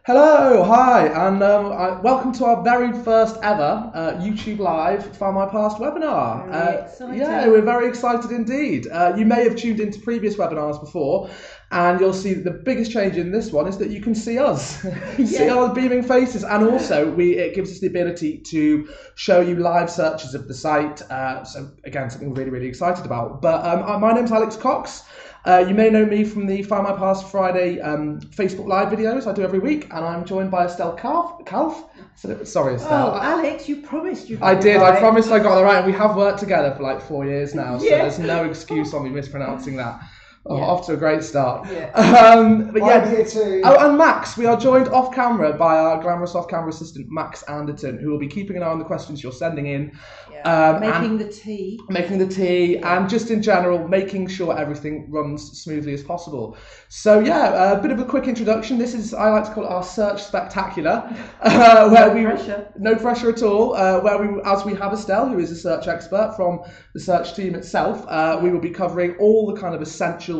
Hello, hi, and welcome to our very first ever YouTube Live Find My Past webinar. Very exciting. Yeah, we're very excited indeed. You may have tuned into previous webinars before, and you'll see that the biggest change in this one is that you can see us, see our beaming faces, and also it gives us the ability to show you live searches of the site. So again, something we're really, really excited about. But my name's Alex Cox. You may know me from the Find My Past Friday Facebook Live videos I do every week, and I'm joined by Estelle Calf. Sorry, Estelle. Oh, Alex, you promised you got I did. right. I promised I got it right, and we have worked together for like 4 years now, so Yeah. there's no excuse on me mispronouncing that. Oh, Yeah. off to a great start. Yeah. But yeah. I'm here too. Oh, and Max, we are joined off camera by our glamorous off camera assistant, Max Anderton, who will be keeping an eye on the questions you're sending in. Yeah. Making the tea. And just in general, making sure everything runs smoothly as possible. So yeah, a bit of a quick introduction. This is, I like to call it our search spectacular. No pressure at all. As we have Estelle, who is a search expert from the search team itself, we will be covering all the kind of essentials,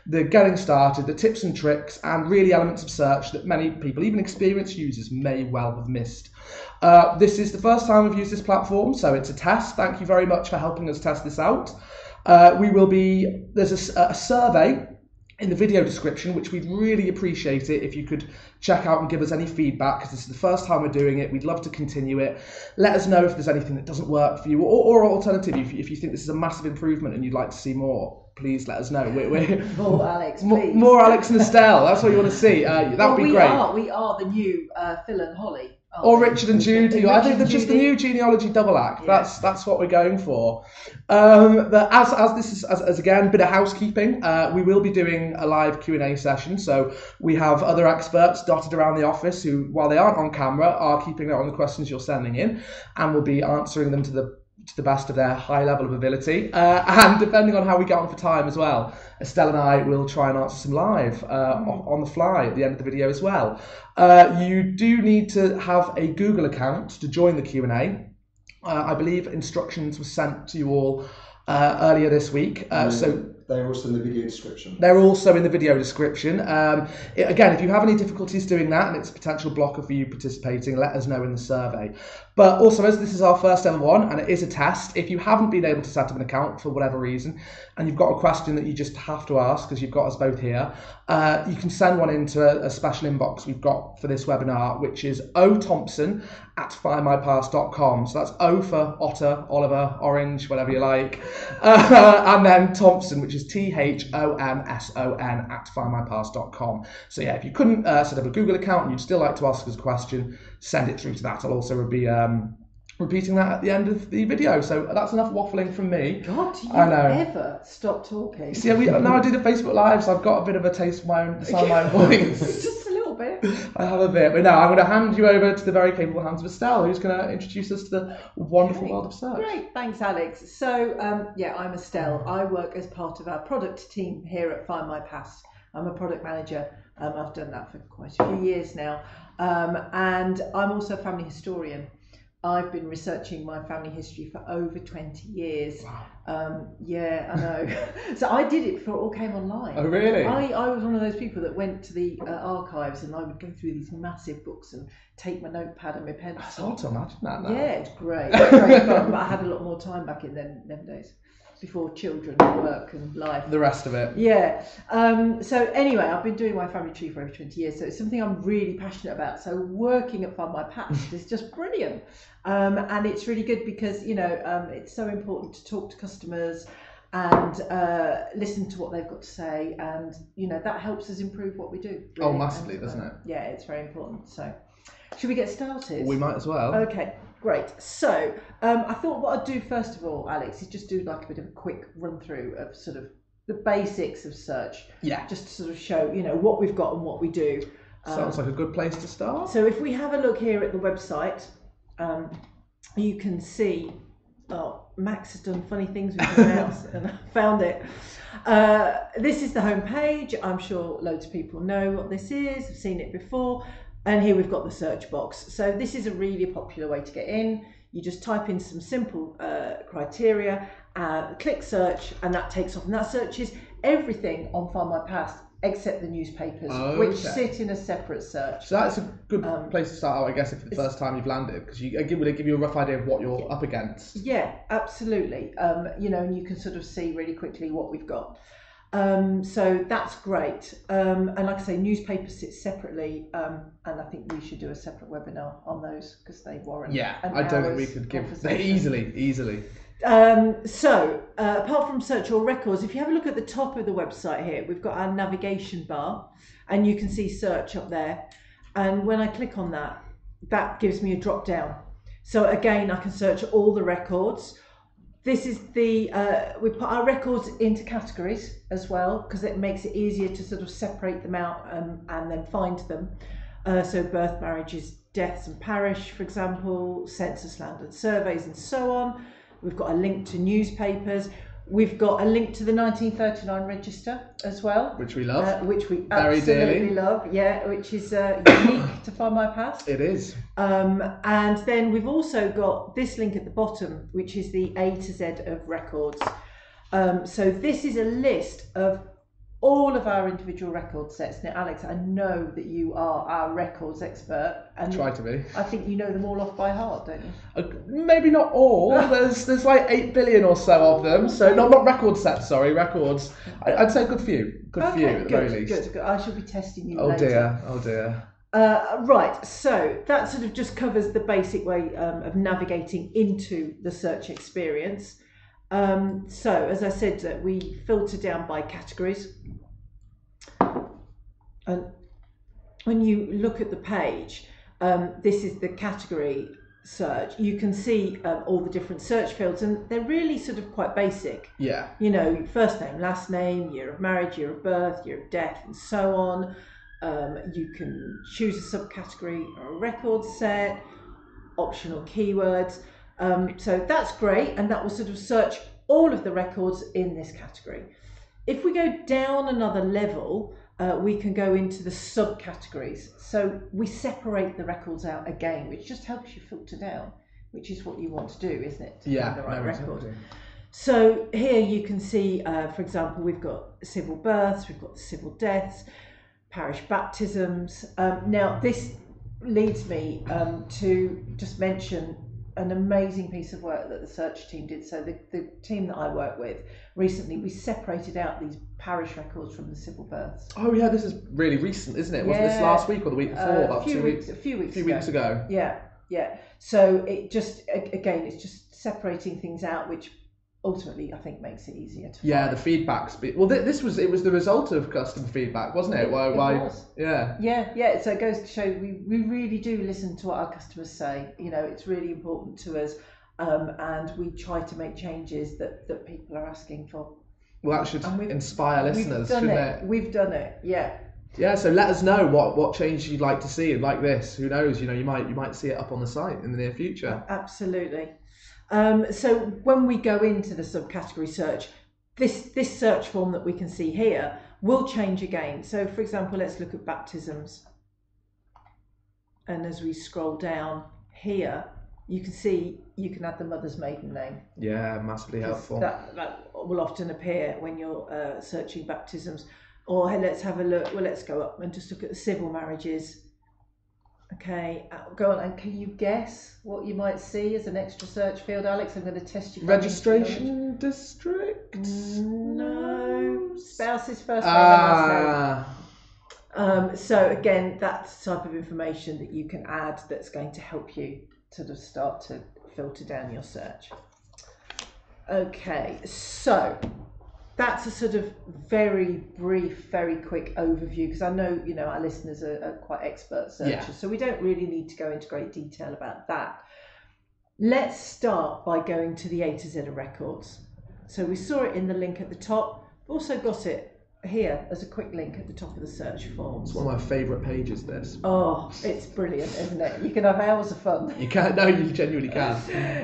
the getting started, the tips and tricks, and really elements of search that many people, even experienced users, may well have missed. This is the first time we've used this platform, so it's a test. Thank you very much for helping us test this out. There's a survey in the video description, which we'd really appreciate it if you could check out and give us any feedback, because this is the first time we're doing it. We'd love to continue it. Let us know if there's anything that doesn't work for you, or alternatively, if you think this is a massive improvement and you'd like to see more, please let us know. More Alex, please. More Alex and Estelle. That's what you want to see. That would be great. We are the new Phil and Holly. Or Richard and Judy. I think they're just the new genealogy double act. Yeah. That's what we're going for. But as again, bit of housekeeping. We will be doing a live Q&A session. So we have other experts dotted around the office who, while they aren't on camera, are keeping out on the questions you're sending in, and will be answering them to the best of their high level of ability. And depending on how we get on for time as well, Estelle and I will try and answer some live on the fly at the end of the video as well. You do need to have a Google account to join the Q&A. I believe instructions were sent to you all earlier this week. So they're also in the video description. They're also in the video description. Again, if you have any difficulties doing that and it's a potential blocker for you participating, let us know in the survey. But also, as this is our first ever one and it is a test, if you haven't been able to set up an account for whatever reason and you've got a question that you just have to ask because you've got us both here, you can send one into a special inbox we've got for this webinar, which is othompson@findmypast.com. So that's O for Otter, Oliver, Orange, whatever you like. And then Thompson, which is THOMSON@findmypast.com. So yeah, if you couldn't set up a Google account and you'd still like to ask us a question, send it through to that. I'll also be repeating that at the end of the video. So that's enough waffling from me. God, do you ever stop talking? See, now I do the Facebook Live, so I've got a bit of a taste of the sound of my own voice. Just a little bit. I have a bit. But now I'm going to hand you over to the very capable hands of Estelle, who's going to introduce us to the wonderful world of search. Great, thanks Alex. So I'm Estelle. I work as part of our product team here at Findmypast. I'm a product manager. I've done that for quite a few years now. And I'm also a family historian. I've been researching my family history for over 20 years. Wow. Yeah, I know. So I did it before it all came online. Oh, really? I was one of those people that went to the archives, and I would go through these massive books and take my notepad and my pencil. It's hard to imagine that now. Yeah, it's great. It's great fun, but I had a lot more time back in them days, before children and work and life. The rest of it. Yeah. So anyway, I've been doing my family tree for over 20 years, so it's something I'm really passionate about. So working at Findmypast is just brilliant. And it's really good because, it's so important to talk to customers and listen to what they've got to say. And, that helps us improve what we do. Really. Oh, massively, doesn't it? Yeah, it's very important. So should we get started? We might as well. Okay. Great. So I thought what I'd do first of all, Alex, is just do like a bit of a quick run through of sort of the basics of search. Yeah. Just to sort of show, what we've got and what we do. Sounds like a good place to start. So if we have a look here at the website, you can see, Max has done funny things with his mouse and I found it. This is the home page. I'm sure loads of people know what this is. I've seen it before. And here we've got the search box. So this is a really popular way to get in. You just type in some simple criteria, click search, and that takes off. And that searches everything on Findmypast, except the newspapers, Okay. which sit in a separate search. So that's a good place to start out, I guess, if it's the first time you've landed, because would it give you a rough idea of what you're up against? Yeah, absolutely. And you can sort of see really quickly what we've got. So that's great. And like I say, newspapers sit sepaapately, and I think we should do a separate webinar on those because they warrant. Yeah, I don't think we could give easily. So apart from search all records, if you have a look at the top of the website here, we've got our navigation bar, and you can see search up there. And when I click on that, that gives me a drop down. So again, I can search all the records. This is we put our records into categories as well, because it makes it easier to sort of separate them out and then find them. So birth, marriages, deaths and parish, for example, census, land and surveys and so on. We've got a link to newspapers. We've got a link to the 1939 register as well. Which we love. Which we very absolutely dearly love, yeah, which is unique to Findmypast. It is. And then we've also got this link at the bottom, which is the A to Z of records. So this is a list of all of our individual record sets. Now, Alex, I know that you are our records expert. And try to be. I think you know them all off by heart, don't you? Maybe not all. There's like 8 billion or so of them. So not record sets, sorry, records. I'd say a good few. Good few at the very least. Good. I shall be testing you Oh later. dear. Right, so that sort of just covers the basic way of navigating into the search experience. So as I said, that we filter down by categories, and when you look at the page, this is the category search. You can see all the different search fields, and they're really sort of quite basic. Yeah. You know, first name, last name, year of marriage, year of birth, year of death, and so on. You can choose a subcategory or a record set, optional keywords. So that's great, and that will sort of search all of the records in this category. If we go down another level, we can go into the subcategories. So we separate the records out again, which just helps you filter down, which is what you want to do, isn't it? To find the right record. Exactly. So here you can see, for example, we've got civil births, we've got civil deaths, parish baptisms. Now this leads me to just mention an amazing piece of work that the search team did. So the team that I work with, recently we separated out these parish records from the civil births. Oh yeah, this is really recent, isn't it? Wasn't this last week or the week before? About 2 weeks? A few weeks ago. Yeah. So it just, again, it's just separating things out, which ultimately I think makes it easier to find. The feedback's well, it was the result of customer feedback, wasn't it? It was. Yeah. So it goes to show we really do listen to what our customers say. You know, it's really important to us, and we try to make changes that people are asking for. Well, that should inspire listeners, shouldn't it? We've done it. Yeah. Yeah, so let us know what change you'd like to see, and like this, who knows? You know, you might see it up on the site in the near future. Absolutely. So when we go into the subcategory search, this search form that we can see here will change again. So for example, let's look at baptisms. And as we scroll down here, you can see you can add the mother's maiden name. Yeah, massively helpful. That will often appear when you're searching baptisms. Or hey, let's have a look. Well, let's go up and just look at the civil marriages. Okay, go on, and can you guess what you might see as an extra search field, Alex? I'm going to test you. Registration district? No. Spouse's first name and last name. So again, that's the type of information that you can add that's going to help you sort of start to filter down your search. Okay, so that's a sort of very brief, very quick overview, because I know, you know, our listeners are quite expert searchers, so we don't really need to go into great detail about that. Let's start by going to the A to Z of records. So we saw it in the link at the top, also got it here as a quick link at the top of the search form. It's one of my favourite pages, this. Oh, it's brilliant, isn't it? You can have hours of fun. You can, no, you genuinely can.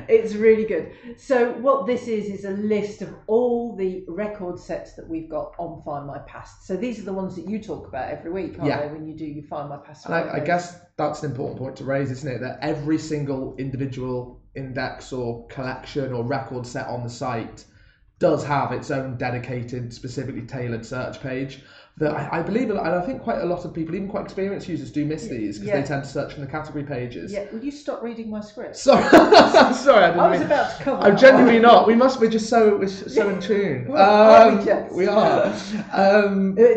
It's really good. So what this is a list of all the record sets that we've got on Findmypast. So these are the ones that you talk about every week, aren't they, when you do your Findmypast? And I guess that's an important point to raise, isn't it? That every single individual index or collection or record set on the site does have its own dedicated, specifically tailored search page. that I believe, and I think quite a lot of people, even quite experienced users, do miss these because they tend to search from the category pages. Yeah, will you stop reading my script? Sorry, sorry, I was about to cover. I'm genuinely not. We're just so in tune. We are.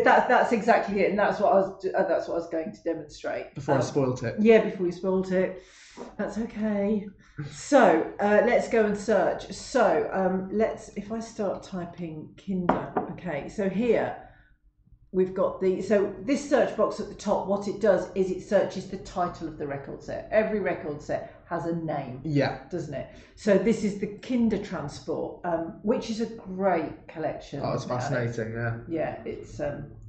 That's exactly it, and that's what I was going to demonstrate. Before I spoilt it. Yeah, before you spoilt it. That's okay. So let's go and search. So if I start typing Kinder, okay. So here we've got this search box at the top. What it does is it searches the title of the record set. Every record set has a name. Yeah. Doesn't it? So this is the Kinder Transport, which is a great collection. Oh, it's fascinating. Yeah, it's.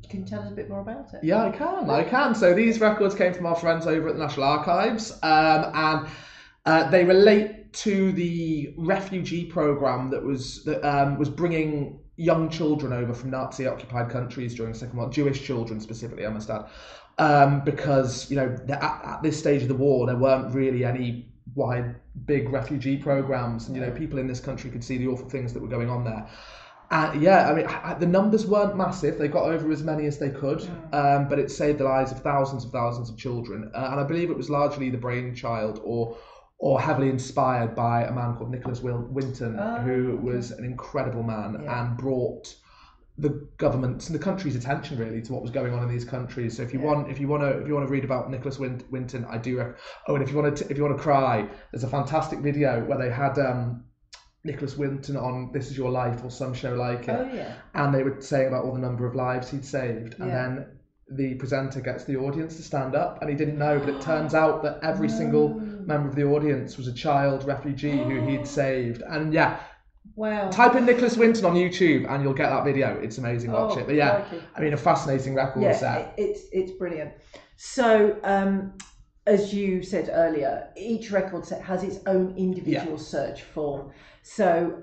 Can you tell us a bit more about it? Yeah, I can. So these records came from our friends over at the National Archives, and they relate to the refugee program that was bringing young children over from Nazi-occupied countries during the Second World, Jewish children specifically, I must add, because at this stage of the war there weren't really any big refugee programs, and people in this country could see the awful things that were going on there. The numbers weren't massive. They got over as many as they could, but it saved the lives of thousands of children. And I believe it was largely the brainchild or heavily inspired by a man called Nicholas Winton, who was an incredible man and brought the government's and the country's attention really to what was going on in these countries. So if you want to read about Nicholas Winton, I do. And if you want to cry, there's a fantastic video where they had. Nicholas Winton on This Is Your Life or some show like it, and they were saying about all the number of lives he'd saved, and then the presenter gets the audience to stand up, and he didn't know, but it turns out that every single member of the audience was a child refugee who he'd saved. And wow, type in Nicholas Winton on YouTube and you'll get that video. It's amazing, watch it. But a fascinating record set. It's brilliant. So as you said earlier, each record set has its own individual search form. So,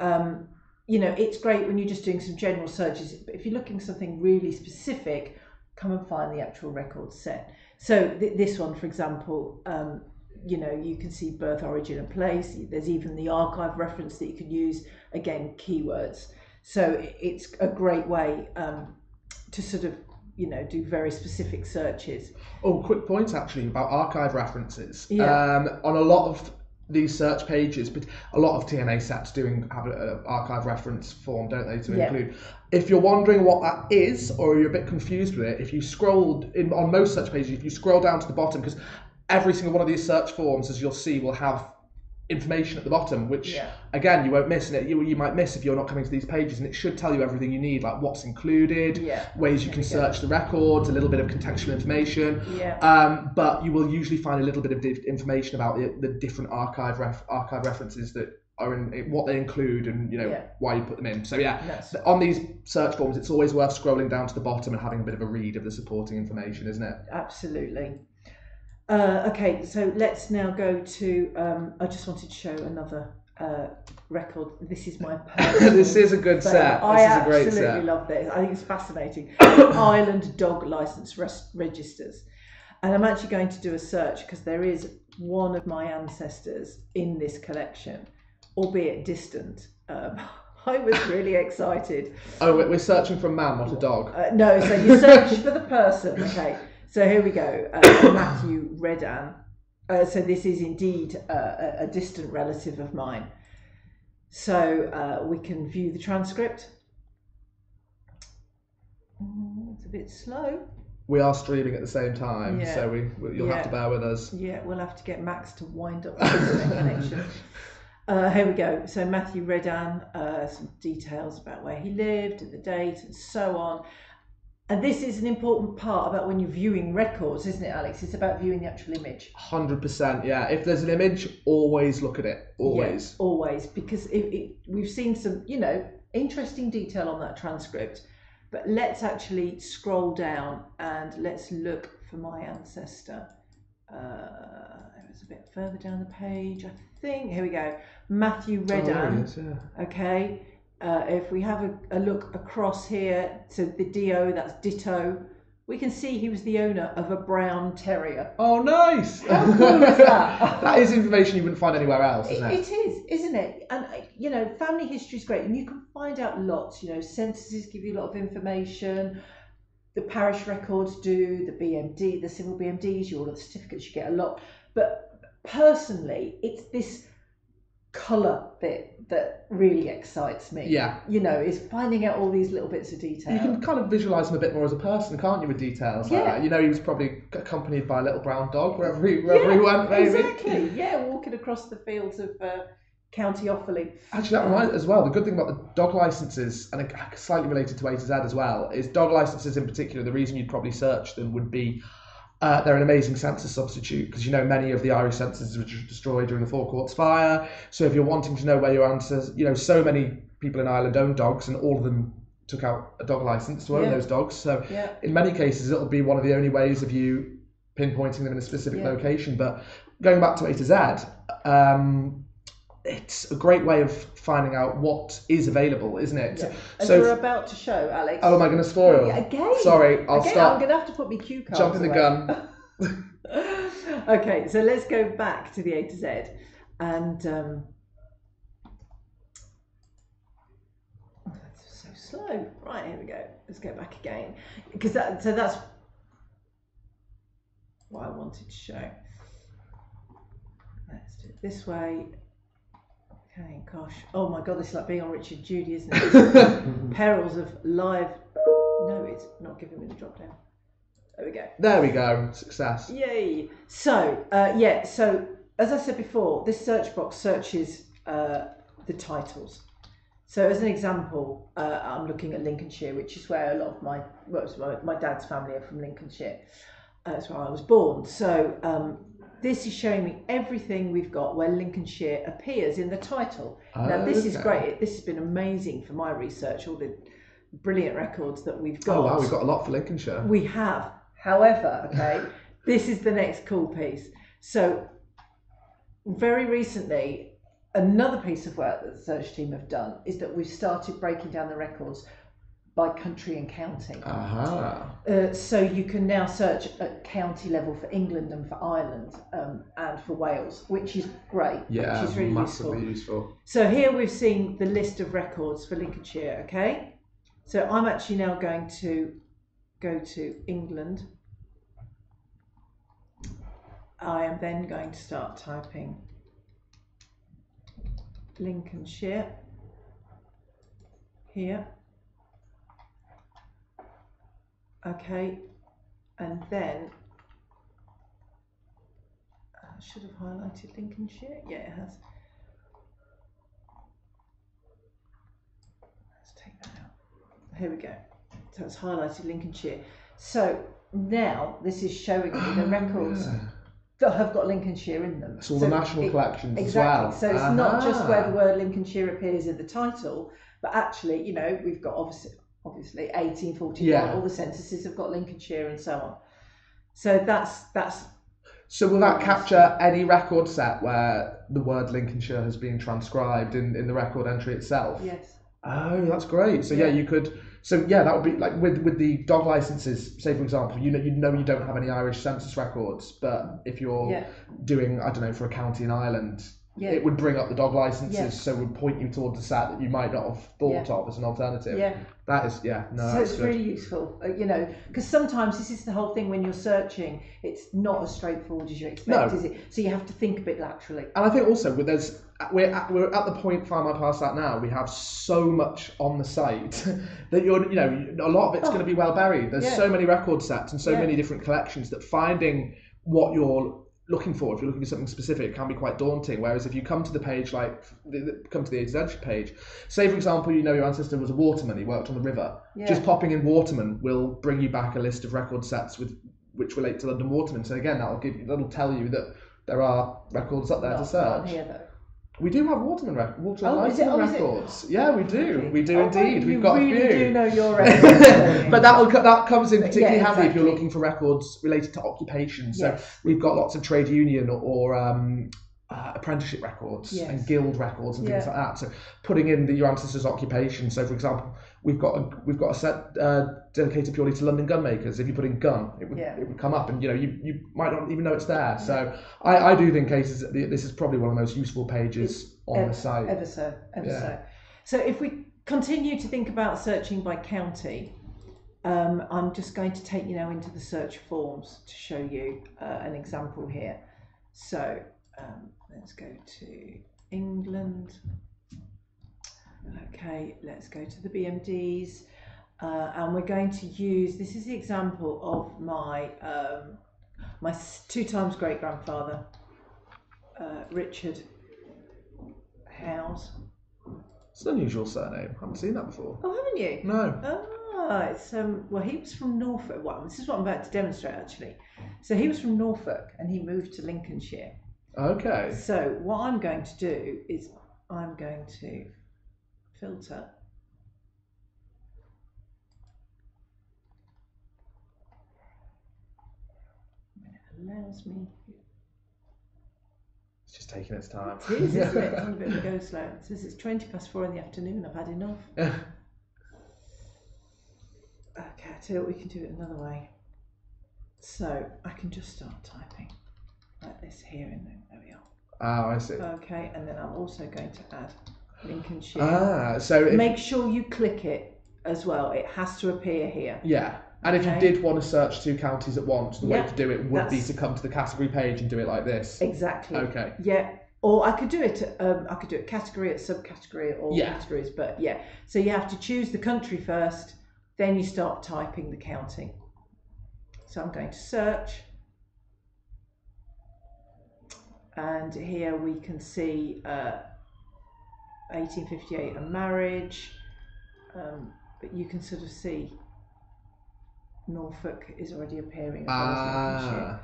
it's great when you're just doing some general searches, but if you're looking for something really specific, come and find the actual record set. So this one, for example, you can see birth, origin and place. There's even the archive reference that you can use, again, keywords. So it's a great way to sort of, do very specific searches. Oh, quick point actually about archive references. On a lot of these search pages, but a lot of TNA sets have an archive reference form, don't they, to include. If you're wondering what that is, or you're a bit confused with it, if you scroll on most search pages, if you scroll down to the bottom, because every single one of these search forms, as you'll see, will have information at the bottom, which again you won't miss, and you might miss if you're not coming to these pages, and it should tell you everything you need, like what's included, ways you can search the records, a little bit of contextual information, but you will usually find a little bit of information about the different archive references that are in what they include, and why you put them in. So on these search forms, it's always worth scrolling down to the bottom and having a bit of a read of the supporting information, isn't it? Absolutely. Okay, so let's now go to. I just wanted to show another record. This is my personal. This is a good set. This is a great set. I absolutely love this. I think it's fascinating. Ireland dog license registers, and I'm actually going to do a search because there is one of my ancestors in this collection, albeit distant. I was really excited. Oh, we're searching for a man, not a dog. No, so you search for the person. Okay. So here we go, Matthew Redan. So this is indeed a distant relative of mine. So we can view the transcript. It's a bit slow. We are streaming at the same time, so you'll have to bear with us. Yeah, we'll have to get Max to wind up the internet connection. Here we go. So Matthew Redan, some details about where he lived, and the date, and so on. And this is an important part about when you're viewing records, isn't it, Alex? It's about viewing the actual image. 100%, yeah. If there's an image, always look at it. Always. Yeah, always. Because we've seen some, interesting detail on that transcript. But let's actually scroll down and let's look for my ancestor. It was a bit further down the page, I think. Here we go. Matthew Redan. Yes, yeah. Okay. If we have a look across here to the DO, that's ditto, we can see he was the owner of a brown terrier. Oh, nice! How cool is that? That is information you wouldn't find anywhere else, isn't it? It is, isn't it? And, family history is great, and you can find out lots. Censuses give you a lot of information. the parish records do, the BMD, the civil BMDs, all of the certificates, you get a lot. But personally, it's this colour bit that really excites me. Yeah. You know, is finding out all these little bits of detail. You can kind of visualise him a bit more as a person, can't you, with details like that? You know, he was probably accompanied by a little brown dog wherever he went, maybe. Exactly, yeah, walking across the fields of County Offaly. Actually, that reminds as well, the good thing about the dog licences, and slightly related to A to Z as well, is dog licences in particular, the reason you'd probably search them would be they're an amazing census substitute, because you know many of the Irish censuses were destroyed during the Four Courts fire. So if you're wanting to know where your ancestors, you know, so many people in Ireland own dogs, and all of them took out a dog licence to own those dogs. So in many cases, it'll be one of the only ways of you pinpointing them in a specific location. But going back to A to Z, it's a great way of finding out what is available, isn't it? Yeah. And so you're about to show, Alex. Oh, am I going to spoil? Again? Sorry, I'll start. I'm going to have to put my cue cards Jumping the gun. Okay, so let's go back to the A to Z. And that's so slow. Right, here we go. Let's go back again. Because that's what I wanted to show. Let's do it this way. Okay, gosh. Oh my God, this is like being on Richard Judy, isn't it? Perils of live. No, it's not giving me the drop down. There we go. There we go. Success. Yay. So, so as I said before, this search box searches the titles. So as an example, I'm looking at Lincolnshire, which is where a lot of my dad's family are from Lincolnshire. That's where I was born. So, this is showing me everything we've got where Lincolnshire appears in the title. Now, this is great. This has been amazing for my research, all the brilliant records that we've got. Oh, wow, we've got a lot for Lincolnshire. We have. However, okay, this is the next cool piece. So, very recently, another piece of work that the search team have done is that we've started breaking down the records by country and county. So you can now search at county level for England and for Ireland and for Wales, which is great, which is really massively useful. So here we've seen the list of records for Lincolnshire, okay? So I'm actually now going to go to England. I am then going to start typing Lincolnshire here. Okay, and then I should have highlighted Lincolnshire. Yeah, it has. Let's take that out. Here we go. So it's highlighted Lincolnshire. So now this is showing me the records that have got Lincolnshire in them. So all the national collections exactly. as well. So it's not just where the word Lincolnshire appears in the title, but actually, you know, we've got obviously 1841, all the censuses have got Lincolnshire and so on. So that's. So will that capture any record set where the word Lincolnshire has been transcribed in the record entry itself? Yes. Oh, that's great. So you could. So that would be like with the dog licenses. Say for example, you know you don't have any Irish census records, but if you're doing, I don't know, for a county in Ireland. It would bring up the dog licenses, so it would point you towards a set that you might not have thought of as an alternative. Yeah. That is, so it's really useful, you know, because sometimes this is the whole thing when you're searching, it's not as straightforward as you expect, is it? So you have to think a bit laterally. And I think also we're at the point Findmypast that now we have so much on the site that a lot of it's going to be well buried. There's so many record sets and so many different collections that finding what you're looking for, if you're looking for something specific, can be quite daunting. Whereas if you come to the page, come to the A to Z page, say for example, your ancestor was a waterman, he worked on the river. Just popping in waterman will bring you back a list of record sets which relate to London watermen. So again, that'll tell you that there are records up there to search. Here, though. We do have waterman records. Yeah, we do. Okay. We do indeed. We've got a few. You really do know your records. But that comes in particularly handy if you're looking for records related to occupation. So we've got lots of trade union or apprenticeship records and guild records and things like that. So putting in your ancestor's occupation. So for example, we've got a set dedicated purely to London gunmakers. If you put in gun, it would come up, and you might not even know it's there. So I do think this is probably one of the most useful pages on the site. Ever so. So if we continue to think about searching by county, I'm just going to take you now into the search forms to show you an example here. So let's go to England. Okay, let's go to the BMDs. And we're going to use, this is the example of my my 2 times great grandfather, Richard Howes. It's an unusual surname. I haven't seen that before. Oh, haven't you? No. It's well, he was from Norfolk. Well, this is what I'm about to demonstrate actually. So he was from Norfolk and he moved to Lincolnshire. Okay. So what I'm going to do is I'm going to filter. It allows me. It's just taking its time. It is, isn't it? It's on a bit of a go slow. It says it's 4:20 in the afternoon. I've had enough. Okay, I'll tell you what, we can do it another way. So I can just start typing like this here, and then there we are. Oh, I see. Okay, and then I'm also going to add Lincolnshire. So make sure you click it as well. It has to appear here. Yeah. And if you did want to search 2 counties at once, the way to do it would be to come to the category page and do it like this. Exactly. Okay. Yeah. Or I could do it. I could do it category at subcategory, or categories. But yeah. So you have to choose the country first, then you start typing the county. So I'm going to search, and here we can see 1858 a marriage, but you can sort of see Norfolk is already appearing as well as Lincolnshire.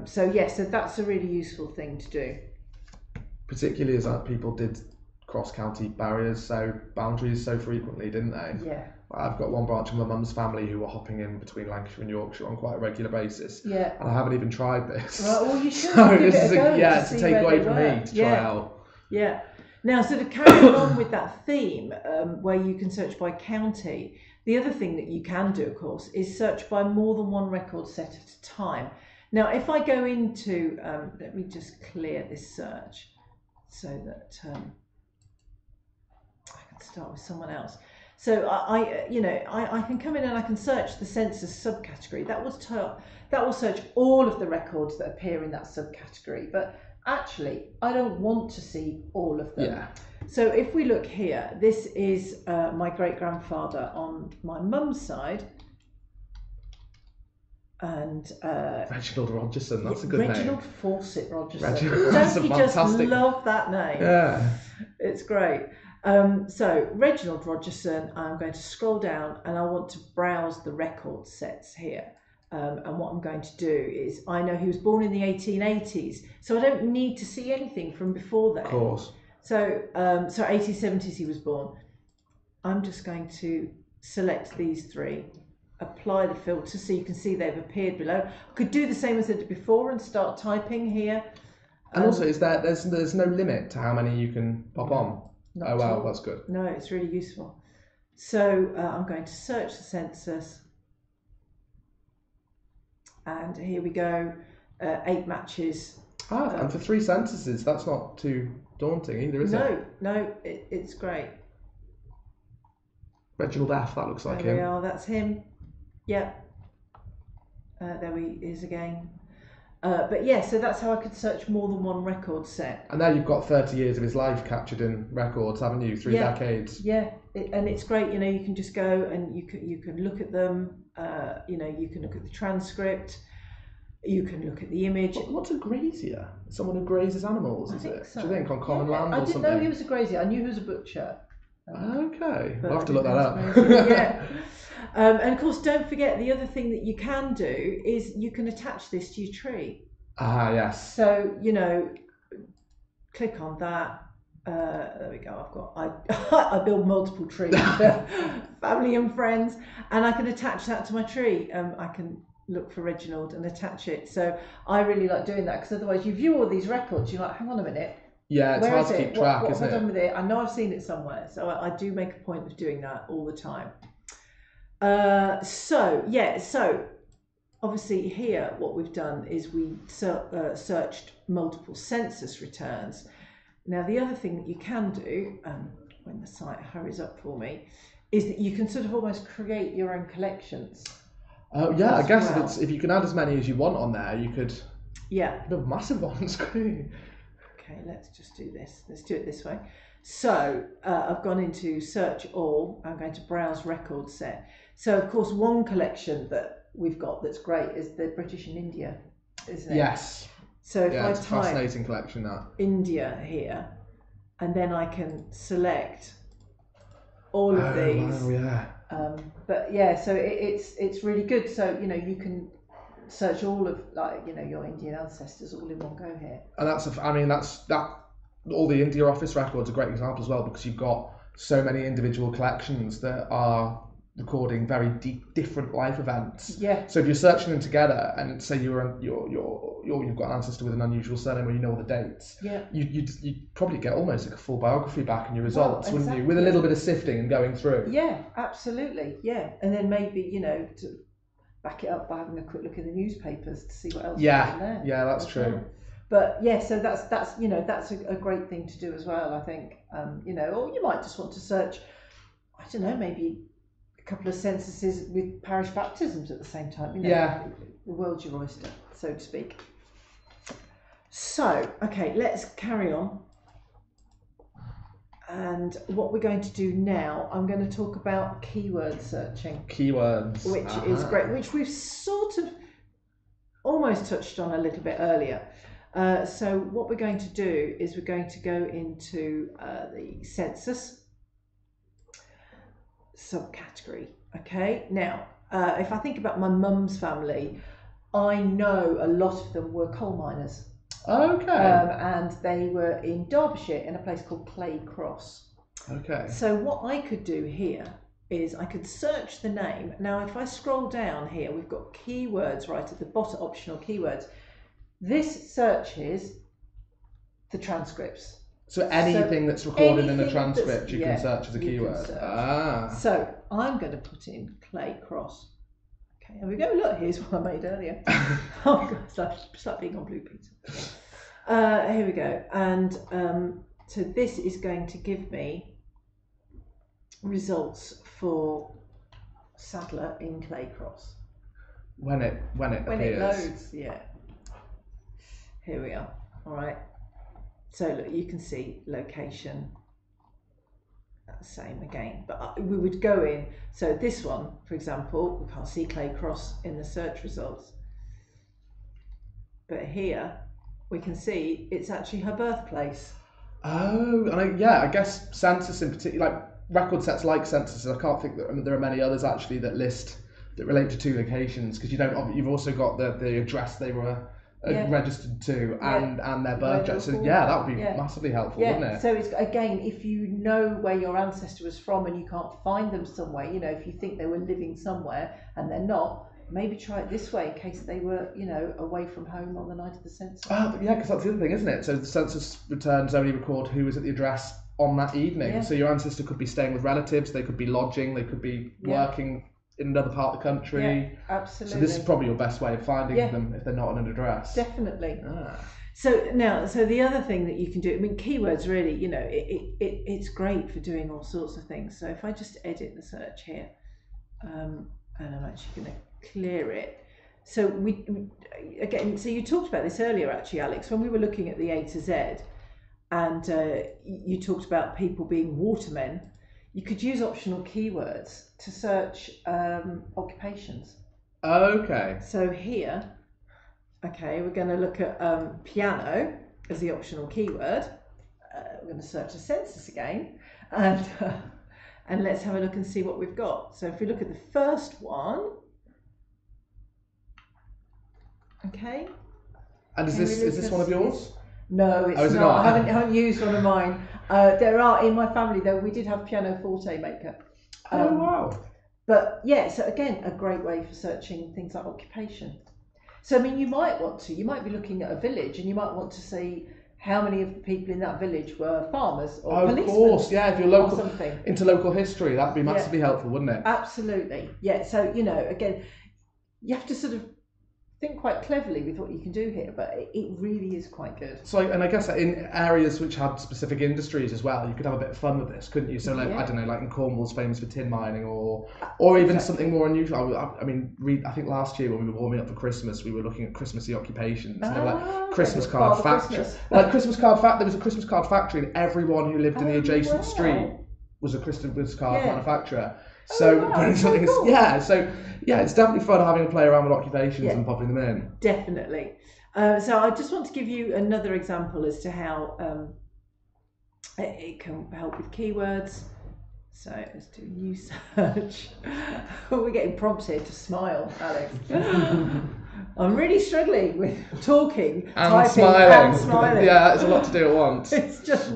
So yes, so that's a really useful thing to do. Particularly as people did cross-county boundaries so frequently, didn't they? Yeah. I've got one branch of my mum's family who were hopping in between Lancashire and Yorkshire on quite a regular basis. Yeah. And I haven't even tried this. Right, well, you should. So this is to take away from me to try out. Yeah. Now, so to carry on with that theme, where you can search by county, the other thing that you can do, of course, is search by more than one record set at a time. Now, if I go into, let me just clear this search so that I can start with someone else. So I can come in and I can search the census subcategory. That will search all of the records that appear in that subcategory. But actually, I don't want to see all of them. Yeah. So if we look here, this is my great-grandfather on my mum's side. And Reginald Rogerson, that's a good name. Reginald Fawcett Rogerson. Don't you just love that name? Yeah. It's great. So Reginald Rogerson, I'm going to scroll down and I want to browse the record sets here. And what I'm going to do is, I know he was born in the 1880s, so I don't need to see anything from before then. Of course. So 1870s he was born. I'm just going to select these 3, apply the filter so you can see they've appeared below. I could do the same as I did before and start typing here. And also, there's no limit to how many you can pop on. Oh wow, that's good. No, it's really useful. So I'm going to search the census, and here we go. 8 matches. And for 3 censuses, that's not too daunting either, is it? No, it's great. Reginald F, that looks like him. There we are, that's him. Yep. There he is again. But yeah, so that's how I could search more than one record set. And now you've got 30 years of his life captured in records, haven't you? 3 decades. Yeah, and it's great. You can just go and you can look at them. You can look at the transcript. You can look at the image. What's a grazier? Someone who grazes animals, is it? So. Do you think on common land or something? I didn't know he was a grazier. I knew he was a butcher. Okay, we'll have to look that up. Yeah. And of course, don't forget, the other thing that you can do is you can attach this to your tree. Ah, yes. So, click on that. There we go. I build multiple trees for family and friends, and I can attach that to my tree. I can look for Reginald and attach it. So I really like doing that, because otherwise you view all these records, you're like, hang on a minute. Yeah, it's hard to keep track, isn't it? What have I done with it? I know I've seen it somewhere, so I do make a point of doing that all the time. So obviously here what we've done is we searched multiple census returns. Now the other thing that you can do, when the site hurries up for me, is that you can sort of almost create your own collections. Yeah, I guess if you can add as many as you want on there, you could build massive ones. Okay, let's just do this. Let's do it this way. So I've gone into search all. I'm going to browse record set. So of course, one collection that we've got that's great is the British in India, isn't it? Yes. So if I it's a type fascinating collection, that. India here, and then I can select all of these. Wow, yeah. But yeah, so it's really good. So you can search all of your Indian ancestors all in one go here. And that's all the India office records are a great example as well, because you've got so many individual collections that are recording very different life events. Yeah. So if you're searching them together, and say you've got an ancestor with an unusual surname where you know all the dates, you'd probably get almost like a full biography back in your results, wouldn't you? With a little bit of sifting and going through. Yeah, absolutely. Yeah, and then maybe to back it up by having a quick look in the newspapers to see what else is in there. Yeah, that's true. Well. But yeah, so that's a great thing to do as well, I think. Or you might just want to search, I don't know, maybe a couple of censuses with parish baptisms at the same time. The world's your oyster, so to speak. So, okay, let's carry on. And what we're going to do now, I'm going to talk about keyword searching. Keywords. Which is great, which we've sort of almost touched on a little bit earlier. So what we're going to do is we're going to go into the census subcategory. Okay, now if I think about my mum's family, I know a lot of them were coal miners. Okay. And they were in Derbyshire in a place called Clay Cross. Okay. So what I could do here is I could search the name. Now if I scroll down here, we've got keywords right at the bottom, optional keywords. This searches the transcripts. So anything that's recorded in a transcript, you can search as a keyword. So I'm going to put in Clay Cross. Okay, here we go. Look, here's what I made earlier. Oh God, it's like being on Blue Peter. Here we go. And so this is going to give me results for Sadler in Clay Cross. When it appears. Loads, yeah. Here we are. All right. So look, you can see location. That's the same again, but we would go in. So this one, for example, we can't see Clay Cross in the search results, but here we can see it's actually her birthplace. Oh, and I guess census in particular, like record sets like census. I can't think that there are many others actually that relate to two locations, because you've also got the address they were registered to and their birth address. So that would be massively helpful, wouldn't it? So it's, again, if you know where your ancestor was from and you can't find them somewhere, if you think they were living somewhere and they're not, maybe try it this way in case they were, away from home on the night of the census. Because that's the other thing, isn't it? So the census returns only record who was at the address on that evening. Yeah. So your ancestor could be staying with relatives, they could be lodging, they could be working in another part of the country. Yeah, absolutely. So this is probably your best way of finding them if they're not on an address. Definitely. So the other thing that you can do, keywords really, it's great for doing all sorts of things. So if I just edit the search here, and I'm actually going to clear it. So so you talked about this earlier actually, Alex, when we were looking at the A to Z, and you talked about people being watermen. You could use optional keywords to search occupations. Okay. So here, we're going to look at piano as the optional keyword. We're going to search the census again, and let's have a look and see what we've got. So if we look at the first one, okay. And is this one of yours? No, it's not. I haven't used one of mine. There are in my family though. We did have pianoforte maker. Oh wow! But so again, a great way for searching things like occupation. So you might be looking at a village, and you might want to see how many of the people in that village were farmers or policemen. Of course, if you're into local history, that'd be massively helpful, wouldn't it? Absolutely, yeah. So again, you have to sort of think quite cleverly with what you can do here, but it really is quite good. So, and I guess in areas which had specific industries as well, you could have a bit of fun with this, couldn't you? So, like, I don't know, like in Cornwall's famous for tin mining, or even something more unusual. I mean, I think last year when we were warming up for Christmas, we were looking at Christmassy occupations. And they were like Christmas card factory. Like Christmas card there was a Christmas card factory, and everyone who lived in the adjacent street was a Christmas card manufacturer. So, cool. It's definitely fun having to play around with occupations and popping them in. Definitely. So I just want to give you another example as to how it can help with keywords. So let's do new search. We're getting prompts here to smile, Alex. I'm really struggling with talking, and typing, smiling. and smiling. Yeah, it's a lot to do at once. It's just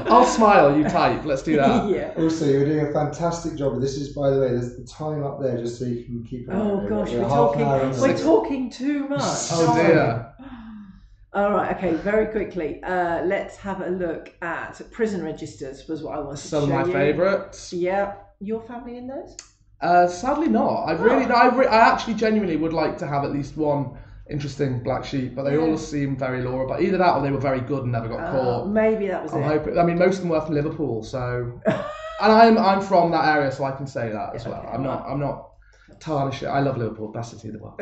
I'll smile, you type. Let's do that. Yeah. Also, you're doing a fantastic job. And this is, by the way, there's the time up there just so you can keep. Oh gosh, we're talking too much. Oh dear. All right, okay, very quickly. Let's have a look at prison registers. Was what I wanted to show you. Some of my favourites. Yeah, your family in those? Sadly not. I actually genuinely would like to have at least one interesting black sheep, but they all seem very law. But either that or they were very good and never got caught. Maybe that was it. Hoping, I mean, most of them were from Liverpool, so and I'm from that area, so I can say that as well. I'm not tarnishing. I love Liverpool, best city in the world.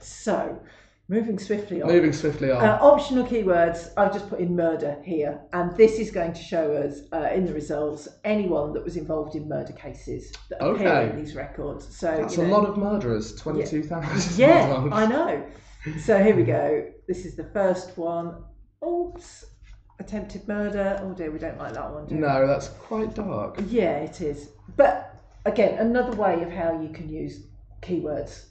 So. Moving swiftly on. Optional keywords, I've just put in murder here, and this is going to show us in the results anyone that was involved in murder cases that appear in these records. So that's a lot of murderers, 22,000. Yeah, I know. So here we go. This is the first one. Oops. Attempted murder. Oh dear, we don't like that one, do we? No, that's quite dark. Yeah, it is. But again, another way of how you can use keywords,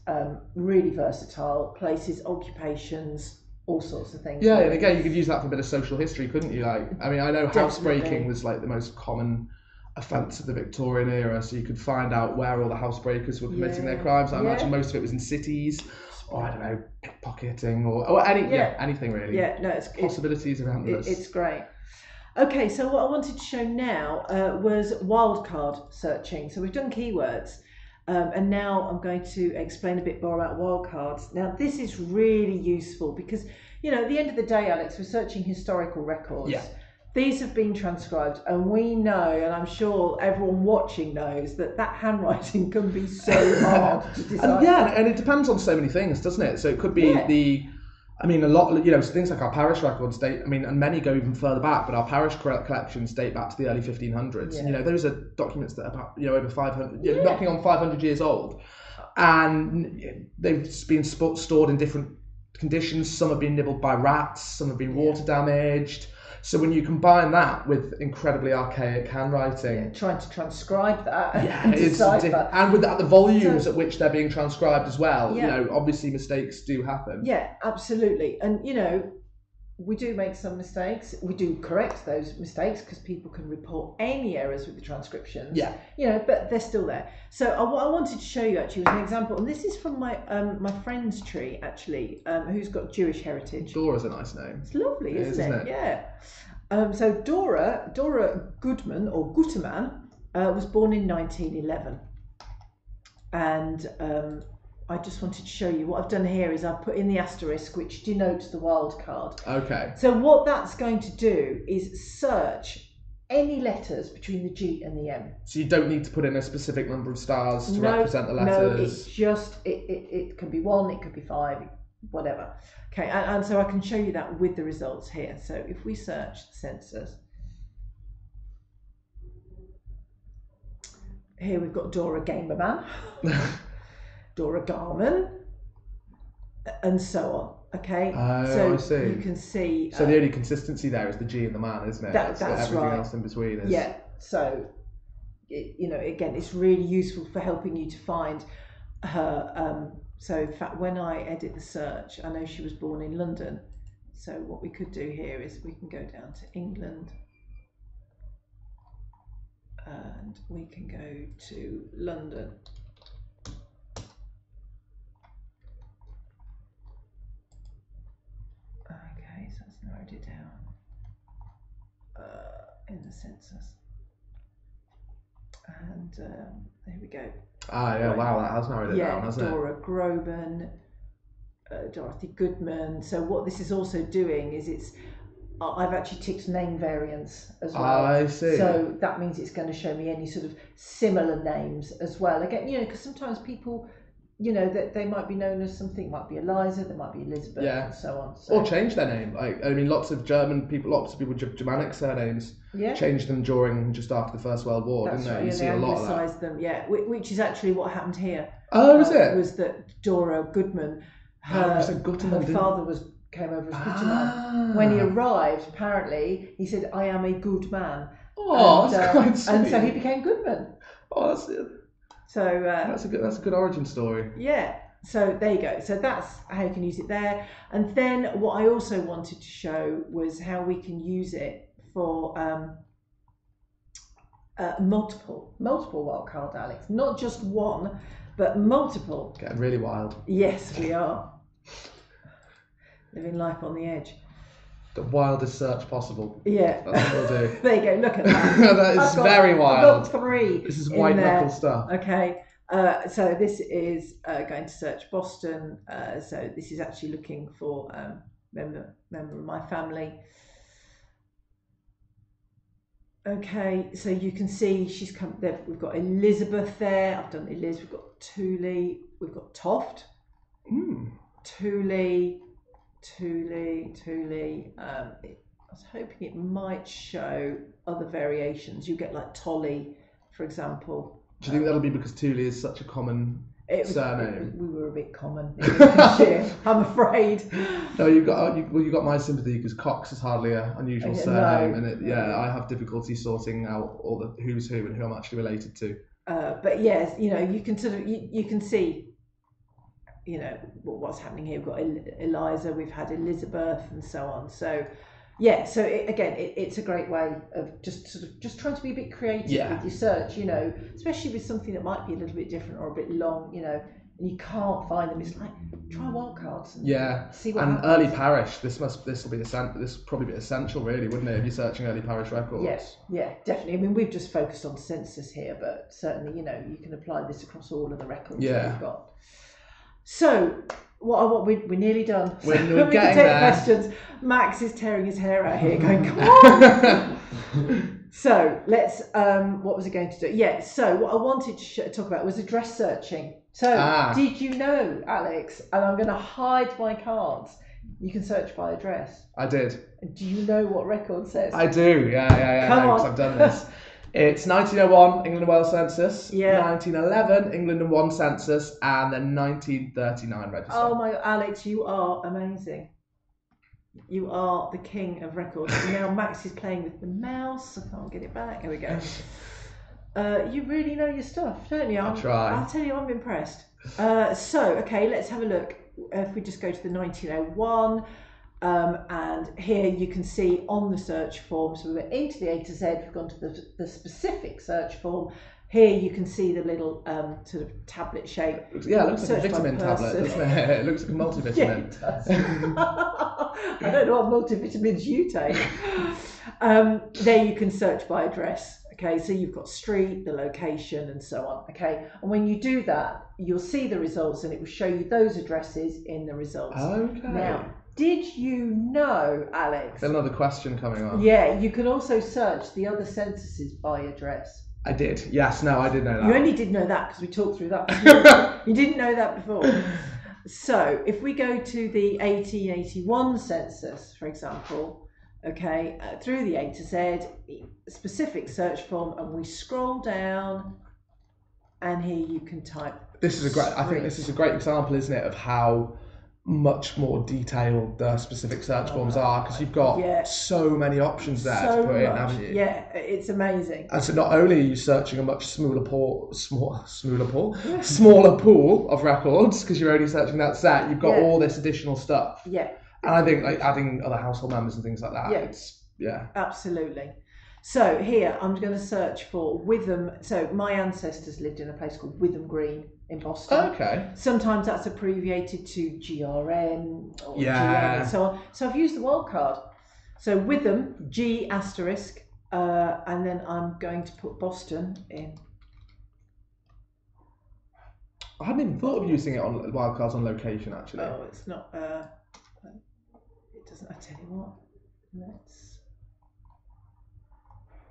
really versatile, places, occupations, all sorts of things. Yeah, and again, you could use that for a bit of social history, couldn't you? Like, I mean, I know housebreaking was like the most common offence of the Victorian era, so you could find out where all the housebreakers were committing their crimes. I imagine most of it was in cities, or I don't know, pickpocketing, or anything really. Yeah, no, possibilities around this. It's great. Okay, so what I wanted to show now was wildcard searching. So we've done keywords. And now I'm going to explain a bit more about wildcards. Now, this is really useful because, at the end of the day, Alex, we're searching historical records. Yeah. These have been transcribed, and we know, and I'm sure everyone watching knows, that handwriting can be so hard to decipher. And it depends on so many things, doesn't it? So it could be a lot, so things like our parish records date, and many go even further back, but our parish collections date back to the early 1500s. Yeah. And, those are documents that are about, over 500, knocking on 500 years old. And they've been stored in different conditions. Some have been nibbled by rats, some have been water damaged. So when you combine that with incredibly archaic handwriting, trying to transcribe that, and decipher, and with the volumes at which they're being transcribed as well, obviously mistakes do happen. Yeah, absolutely, and we do make some mistakes. We do correct those mistakes because people can report any errors with the transcriptions. Yeah, but they're still there. So what I wanted to show you actually was an example, and this is from my my friend's tree actually, who's got Jewish heritage. Dora's a nice name. It's lovely, isn't it? Yeah. So Dora Goodman or Guterman was born in 1911, and I just wanted to show you what I've done here is I've put in the asterisk which denotes the wild card. Okay. So what that's going to do is search any letters between the G and the M. So you don't need to put in a specific number of stars to represent the letters. No, it's just it can be 1, it could be 5, whatever. Okay, and so I can show you that with the results here. So if we search the census, here we've got Dora Gamerman. Dora Garman, and so on. Okay, so I see. You can see. So the only consistency there is the G and the man, isn't it? That's everything right. else in between is. Yeah. So, again, it's really useful for helping you to find her. So in fact, when I edit the search, I know she was born in London. So what we could do here is we can go down to England, and we can go to London. Okay, so that's narrowed it down in the census. And there we go. Ah, yeah, wow, that has narrowed it down, hasn't Dora Groban, Dorothy Goodman. So what this is also doing is I've actually ticked name variants as well. I see. So that means it's going to show me any sort of similar names as well. Again, because sometimes people, that they might be known as something, might be Eliza, there might be Elizabeth, and so on. So. Or change their name. Lots of people with Germanic surnames changed them during just after the First World War, didn't they? Right, you see a lot of that. them, which is actually what happened here. Oh, is it? Was that Dora Goodman, her father came over as Gutterman. When he arrived, apparently, he said, "I am a good man." Oh, that's quite sweet. And so he became Goodman. Oh, that's it. So that's a good origin story. Yeah. So there you go. So that's how you can use it there. And then what I also wanted to show was how we can use it for multiple wildcard, Alex. Not just one, but multiple. Getting really wild. Yes, we are. Living life on the edge. The wildest search possible. Yeah. That's what we'll do. There you go, look at that. That is very wild. I've got 3. This is white knuckle stuff. Okay. So this is going to search Boston. So this is actually looking for member of my family. Okay, so you can see she's come there. We've got Elizabeth there. I've done Eliz. We've got Tooley. We've got Toft. Tooley. I was hoping it might show other variations. You get like Tolly, for example. Do you think that'll be because Tooley is such a common surname? We were a bit common in Lincolnshire, I'm afraid. No, you got my sympathy because Cox is hardly an unusual surname, and I have difficulty sorting out all the who's who and who I'm actually related to. But yes, you can sort of you can see. What's happening here. We've got Eliza, we've had Elizabeth, and so on. So, it's a great way of just trying to be a bit creative with your search. Especially with something that might be a little bit different or a bit long. And you can't find them. It's like try wildcards and see what happens. Early Parish. This will probably be essential, really, wouldn't it? If you're searching early Parish records. Yes, yeah, definitely. I mean, we've just focused on census here, but certainly, you can apply this across all of the records that we've got. So, we're nearly done. We're we getting can take there. Questions. Max is tearing his hair out here, going, "Come on!" So let's. What was I going to do? Yeah. So what I wanted to talk about was address searching. So did you know, Alex? And I'm going to hide my cards. You can search by address. I did. Do you know what record says? I do. Yeah. Come on. I've done this. It's 1901 England and Wales census, 1911 England and One census, and then 1939 register. Oh my, Alex, you are amazing. You are the king of records. Now Max is playing with the mouse. I can't get it back. Here we go. You really know your stuff, don't you? I try. I'll tell you, I'm impressed. Okay, let's have a look. If we just go to the 1901. And here you can see on the search form, so we went into the A to Z, we've gone to the specific search form. Here you can see the little sort of tablet shape. Yeah, it looks like a vitamin tablet, doesn't it? It looks like a multivitamin. Yeah, it does. I don't know what multivitamins you take. There you can search by address. Okay, so you've got street, the location, and so on. Okay, and when you do that, you'll see the results, and it will show you those addresses in the results. Okay. Now, did you know, Alex? Another question coming on. Yeah, you can also search the other censuses by address. I did. Yes, no, I did know that. You only did know that because we talked through that before. You didn't know that before. So, if we go to the 1881 census, for example, okay, through the A to Z, specific search form, and we scroll down, and here you can type. I think this is a great example, isn't it, of how much more detailed the specific search forms are, because you've got so many options there to put in, haven't you? Yeah, it's amazing. And so not only are you searching a much smaller pool of records, because you're only searching that set, you've got all this additional stuff. Yeah. And I think adding other household members and things like that, Absolutely. So here I'm going to search for Witham. So my ancestors lived in a place called Witham Green in Boston. Okay. Sometimes that's abbreviated to GRN or GM and so on. So I've used the wildcard. So Witham, G***, and then I'm going to put Boston in I hadn't even thought of using it on wildcards on location, actually. Oh, it's not. It doesn't. I tell you what.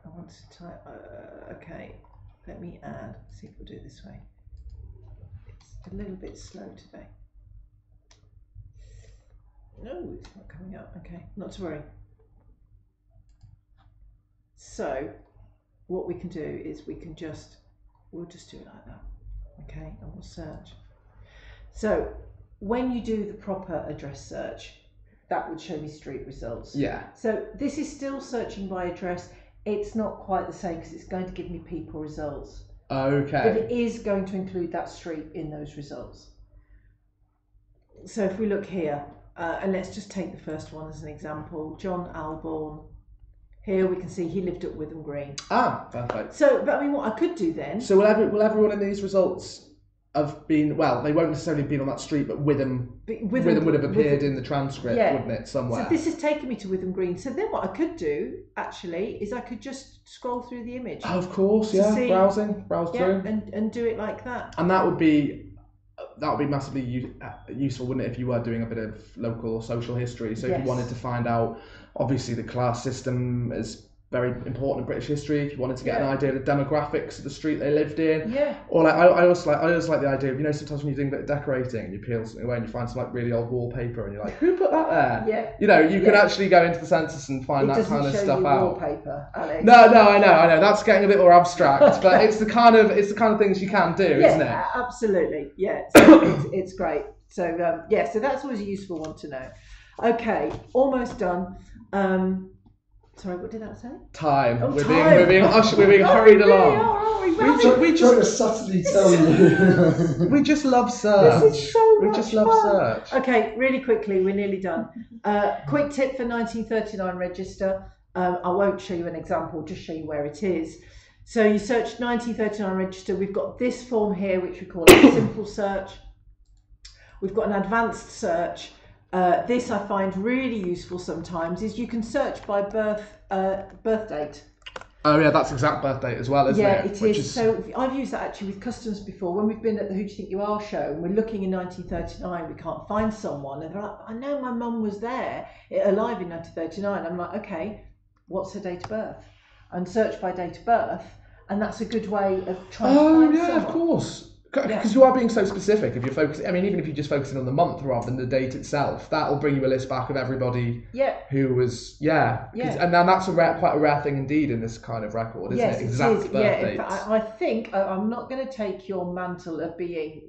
I want to type. Okay, let me add. See if we'll do it this way. It's a little bit slow today. No, it's not coming up. Okay, not to worry. So, what we can do is we'll just do it like that. Okay, and we'll search. So, when you do the proper address search, that would show me street results. Yeah. So this is still searching by address. It's not quite the same because it's going to give me people results. Okay. But it is going to include that street in those results. So if we look here, and let's just take the first one as an example, John Alborn. Here we can see he lived at Witham Green. Ah, perfect. So, but I mean, what I could do then... So will everyone in these results have been, well, they won't necessarily have been on that street, but Witham would have appeared in the transcript, wouldn't it, somewhere? So this is taking me to Witham Green. So then what I could do, actually, is I could just scroll through the image. Oh, of course, yeah, browse through. And do it like that. And that would be massively useful, wouldn't it, if you were doing a bit of local or social history. So if you wanted to find out, obviously the class system is very important in British history. If you wanted to get an idea of the demographics of the street they lived in, or like I also like the idea of, sometimes when you're doing a bit of decorating and you peel something away and you find some like really old wallpaper and you're like, who put that there? Yeah. You could actually go into the census and find that kind of stuff out. Wallpaper, Alex. No, I know. That's getting a bit more abstract, but it's the kind of things you can do, isn't it? Absolutely. Yeah. So it's great. So so that's always a useful one to know. Okay, almost done. Sorry, what did that say? Time. Oh, we're time. being hurried along. We try to subtly tell you. We just love search. This is so much We just love fun. search. Okay, really quickly, we're nearly done. Quick tip for 1939 register. I won't show you an example, just show you where it is. So you search 1939 register. We've got this form here, which we call a simple search. We've got an advanced search. This I find really useful sometimes, is you can search by birth date. Oh yeah, that's exact birth date as well, isn't it? Yeah, it is. So I've used that actually with customs before. When we've been at the Who Do You Think You Are show and we're looking in 1939, we can't find someone, and they're like, I know my mum was there, alive in 1939. I'm like, okay, what's her date of birth? And search by date of birth, and that's a good way of trying to find someone. Of course. Because you are being so specific. If you're focusing, even if you're just focusing on the month rather than the date itself, that'll bring you a list back of everybody who was, and then that's quite a rare thing indeed in this kind of record, isn't it? Exact birth dates. I think I'm not going to take your mantle of being,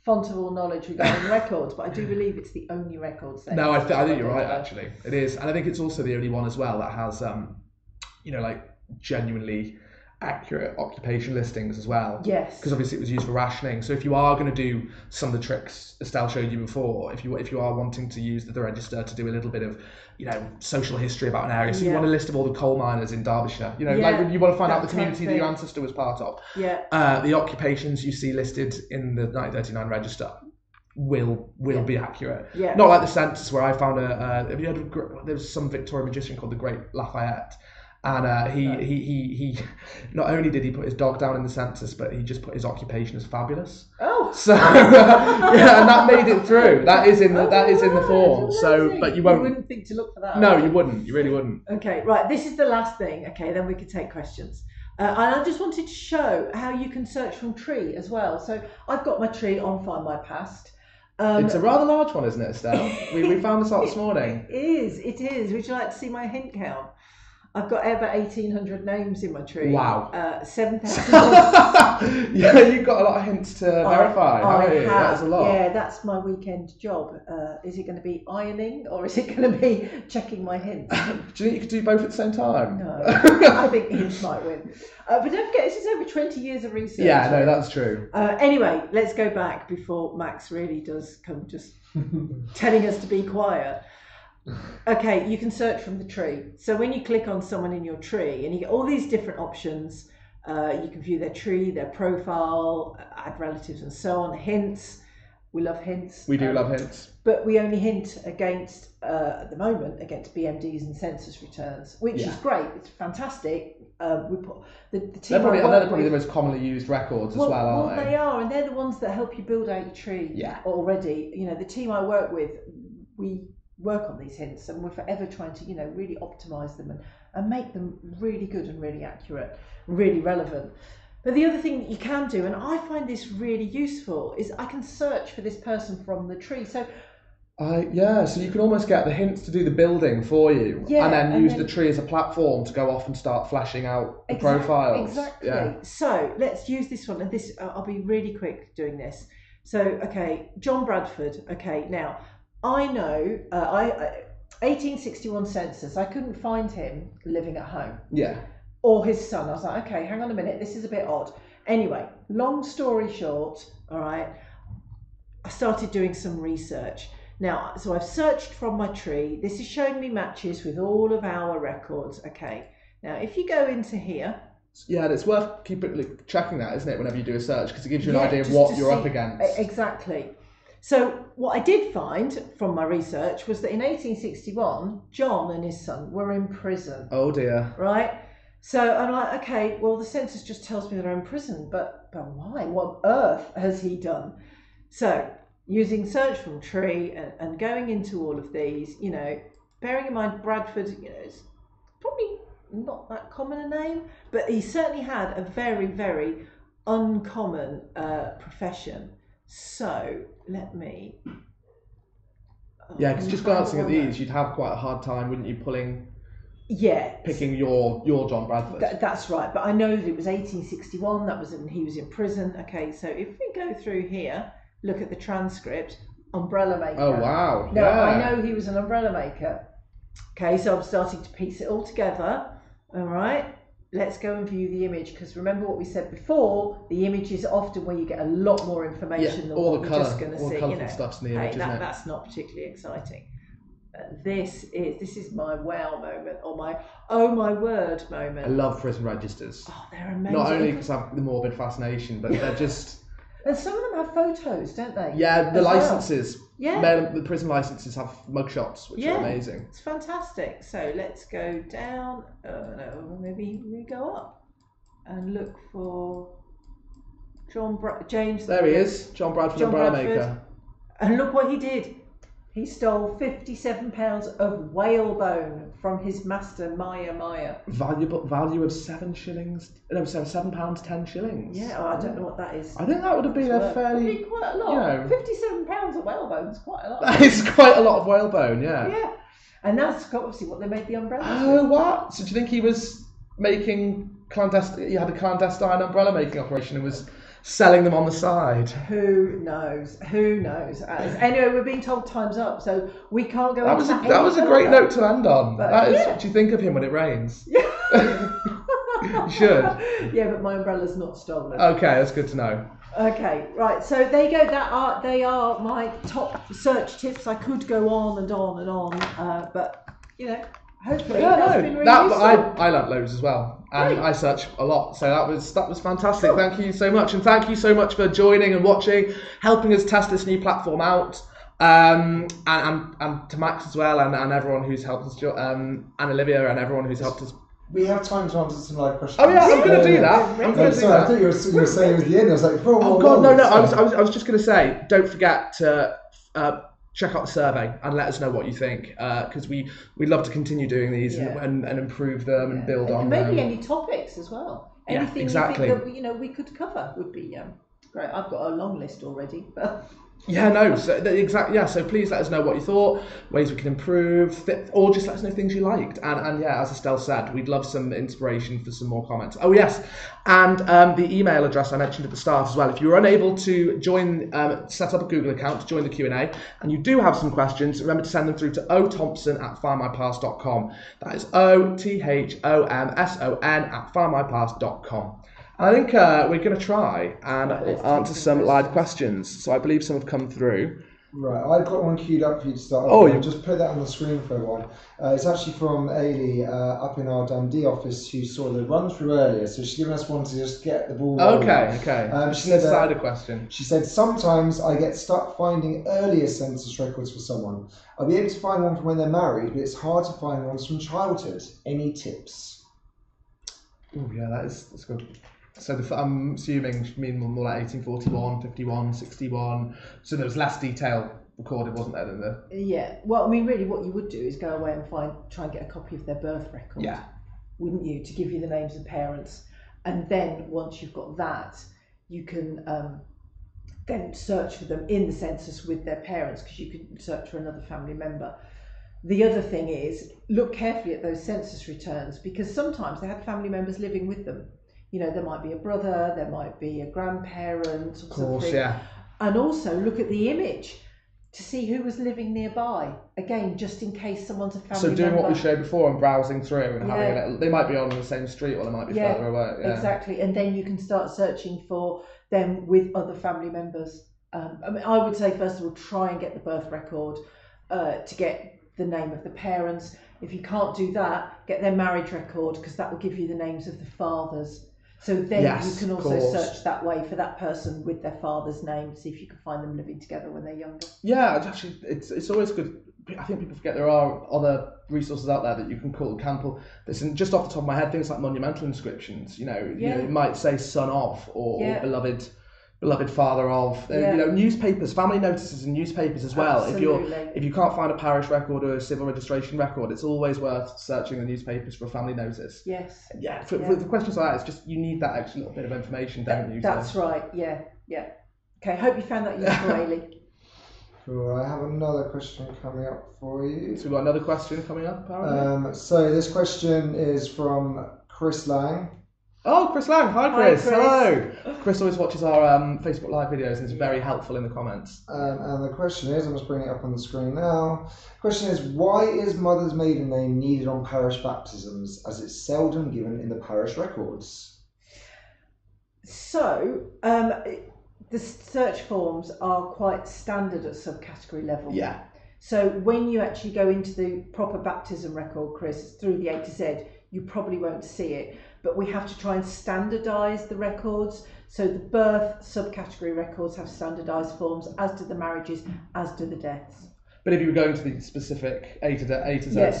font of all knowledge regarding records, but I do believe it's the only records. No, I think you're right. Actually, it is, and I think it's also the only one as well that has, like genuinely accurate occupation listings as well. Yes. Because obviously it was used for rationing. So if you are going to do some of the tricks Estelle showed you before, if you are wanting to use the register to do a little bit of, social history about an area, so you want a list of all the coal miners in Derbyshire, like you want to find out the community that your ancestor was part of. Yeah. The occupations you see listed in the 1939 register will be accurate. Yeah. Not like the census where I found have you heard of, there was some Victorian magician called the Great Lafayette. And he not only did he put his dog down in the census, but he just put his occupation as fabulous. Oh, so and that made it through. That is in the form. So, but you wouldn't think to look for that. No, you wouldn't. You really wouldn't. Okay, right. This is the last thing. Okay, then we could take questions. And I just wanted to show how you can search from tree as well. So I've got my tree on Findmypast. It's a rather large one, isn't it, Estelle? we found this out this morning. It is. Would you like to see my hint count? I've got over 1,800 names in my tree. Wow. 7,000. Yeah, you've got a lot of hints to verify, haven't you? That is a lot. Yeah, that's my weekend job. Is it going to be ironing or is it going to be checking my hints? Do you think you could do both at the same time? No, I think hints might win. But don't forget, this is over 20 years of research. Yeah, no, that's true. Anyway, let's go back before Max really does come just telling us to be quiet. Okay, you can search from the tree. So when you click on someone in your tree and you get all these different options, you can view their tree, their profile, add relatives and so on, hints. We love hints. We do love hints. But we only hint against, at the moment, against BMDs and census returns, which is great. It's fantastic. We put the team. They're probably the most commonly used records as well, aren't they? They are, and they're the ones that help you build out your tree already. You know, the team I work with, we work on these hints, and we're forever trying to, really optimize them and make them really good and really accurate, really relevant. But the other thing that you can do, and I find this really useful, is I can search for this person from the tree. So so you can almost get the hints to do the building for you, and then use the tree as a platform to go off and start fleshing out the profiles. Exactly. Yeah. So let's use this one, and this I'll be really quick doing this. So okay, John Bradford. Okay, now I know 1861 census. I couldn't find him living at home. Yeah. Or his son. I was like, okay, hang on a minute, this is a bit odd. Anyway, long story short, all right, I started doing some research. Now, so I've searched from my tree. This is showing me matches with all of our records. Okay, now if you go into here. Yeah, and it's worth checking that, isn't it, whenever you do a search, because it gives you an idea of what you're up against. Exactly. So what I did find from my research was that in 1861, John and his son were in prison. Oh dear. Right? So I'm like, okay, well, the census just tells me they're in prison, but why? What on earth has he done? So using search from tree and going into all of these, bearing in mind Bradford, is probably not that common a name, but he certainly had a very, very uncommon profession. So let me... because just glancing at these, you'd have quite a hard time, wouldn't you, picking your John Bradford. That's right, but I know that it was 1861. That was when he was in prison. Okay, so if we go through here, look at the transcript, umbrella maker. Oh wow! No, I know he was an umbrella maker. Okay, so I'm starting to piece it all together. All right, let's go and view the image, because remember what we said before. The image is often where you get a lot more information than what you're just going to see. All the colourful stuff's in the image, isn't it? That's not particularly exciting. This is my wow moment, or my oh my word moment. I love prison registers. Oh, they're amazing. Not only because I have the morbid fascination, but they're just... And some of them have photos, don't they? Yeah, the licenses. Yeah. The prison licenses have mugshots, which are amazing. It's fantastic. So let's go down. No, maybe we go up and look for James. There he is, John Bradford, umbrella maker. And look what he did. He stole £57 of whalebone from his master, Maya. Value of £7 10 shillings. Yeah, I don't know what that is. I think that would have been fairly quite a lot. £57 of whalebone is quite a lot. That is quite a lot of whalebone, yeah. Yeah, and that's obviously what they made the umbrellas. Oh, what? So do you think he was making he had a clandestine umbrella making operation and was selling them on the side? Who knows? Anyway, we're being told time's up, so we can't go. That was a great note to end on. But that is what you think of him when it rains. You should. Yeah, but my umbrella's not stolen. Okay, that's good to know. Okay, right. So there you go. They are my top search tips. I could go on and on and on, but hopefully that's been really useful. I learnt loads as well. And I search a lot, so that was fantastic. Cool. Thank you so much, and thank you so much for joining and watching, helping us test this new platform out, and to Max as well, and everyone who's helped us, and Olivia and everyone who's helped us. We have time to answer some live questions. Oh yeah, I'm going to do that. I thought you were saying it was the end. I was like, oh god, no. I was just going to say, don't forget to check out the survey and let us know what you think, because we'd love to continue doing these and improve them and build on them. Maybe any topics as well. Anything you think that we could cover would be great. I've got a long list already, but... So please let us know what you thought, ways we can improve, or just let us know things you liked. And as Estelle said, we'd love some inspiration for some more comments. Oh yes, and the email address I mentioned at the start as well. If you're unable to join, set up a Google account to join the Q&A, and you do have some questions, remember to send them through to othompson@findmypast.com. That is OTHOMSON@findmypast.com. I think we're going to try and answer some live questions. So I believe some have come through. Right, I've got one queued up for you to start. I'll just put that on the screen for everyone. It's actually from Ailey up in our Dundee office, who saw the run through earlier. So she's given us one to just get the ball rolling. Okay. She said a question. She said, sometimes I get stuck finding earlier census records for someone. I'll be able to find one from when they're married, but it's hard to find ones from childhood. Any tips? Oh yeah, that's good. So I'm assuming you mean more like 1841, 51, 61. So there was less detail recorded, wasn't there, than the... Yeah. Well, I mean, really what you would do is go away and try and get a copy of their birth record. Yeah. Wouldn't you? To give you the names of parents. And then once you've got that, you can then search for them in the census with their parents, because you can search for another family member. The other thing is, look carefully at those census returns, because sometimes they had family members living with them. You know, there might be a brother, there might be a grandparent or something. Yeah. And also look at the image to see who was living nearby. Again, just in case someone's a family member. So doing what we showed before and browsing through and having a little, they might be on the same street or they might be further away. Yeah, exactly. And then you can start searching for them with other family members. I mean, I would say, first of all, try and get the birth record to get the name of the parents. If you can't do that, get their marriage record, because that will give you the names of the fathers. So then you can also search that way for that person with their father's name, see if you can find them living together when they're younger. Yeah, actually, it's always good. I think people forget there are other resources out there that you can pull. Listen, just off the top of my head, things like monumental inscriptions. You know, it might say son of or beloved father of. You know, newspapers, family notices in newspapers as well. Absolutely. If you can't find a parish record or a civil registration record, it's always worth searching the newspapers for a family notice. Yes. Yeah. For the questions like that, it's just you need that extra little bit of information, don't you? That's right. Yeah. Okay. Hope you found that useful, Ailey. Cool. I have another question coming up for you. So we've got another question coming up, apparently. So this question is from Chris Lang. Oh, Chris Lang. Hi, Chris. Hi, Chris. Hello. Chris always watches our Facebook Live videos and is very helpful in the comments. And the question is, I'm just bringing it up on the screen now. The question is, why is mother's maiden name needed on parish baptisms, as it's seldom given in the parish records? So, the search forms are quite standard at subcategory level. Yeah. So when you actually go into the proper baptism record, Chris, through the A to Z, you probably won't see it. But we have to try and standardise the records. So the birth subcategory records have standardised forms, as do the marriages, as do the deaths. But if you were going to the specific A to Z search,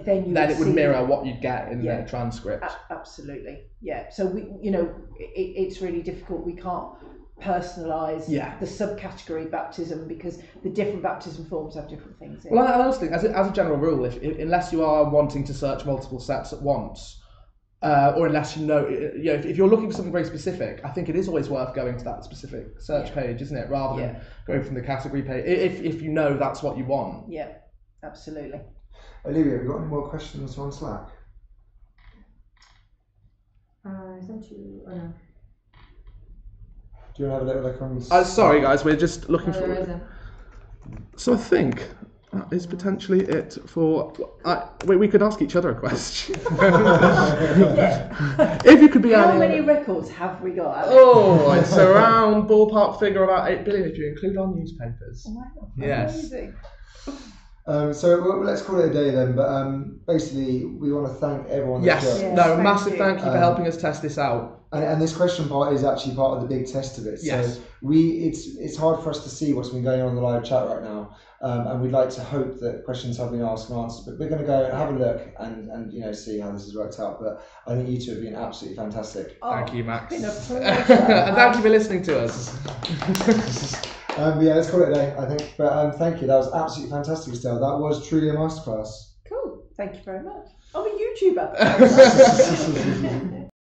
then it would mirror what you'd get in the transcript. Absolutely, yeah. So it's really difficult. We can't personalise the subcategory baptism, because the different baptism forms have different things in. Well, I also think, as a general rule, unless you are wanting to search multiple sets at once, or unless if you're looking for something very specific, I think it is always worth going to that specific search page, isn't it, rather than going from the category page, if you know that's what you want. Yeah, absolutely. Olivia, have you got any more questions on Slack? I sent you. Oh no. Do you want to have a little look on? Sorry, guys, we're just looking for. There isn't. So I think that is potentially it for. We could ask each other a question. If you could be. How many records have we got, Alex? Oh, it's around ballpark figure about 8 billion if you include our newspapers. Wow, yes. amazing. So let's call it a day then. But basically, we want to thank everyone. Yes. Thank massive you. thank you for helping us test this out. And this question part is actually part of the big test of it. Yes. So it's hard for us to see what's been going on in the live chat right now, and we'd like to hope that questions have been asked and answered. But we're going to go and have a look and see how this has worked out. But I think you two have been absolutely fantastic. Thank you, Max. It's been a pleasure. And thank you for listening to us. Let's call it a day, I think. But thank you. That was absolutely fantastic, Estelle. That was truly a masterclass. Cool. Thank you very much. I'm a YouTuber.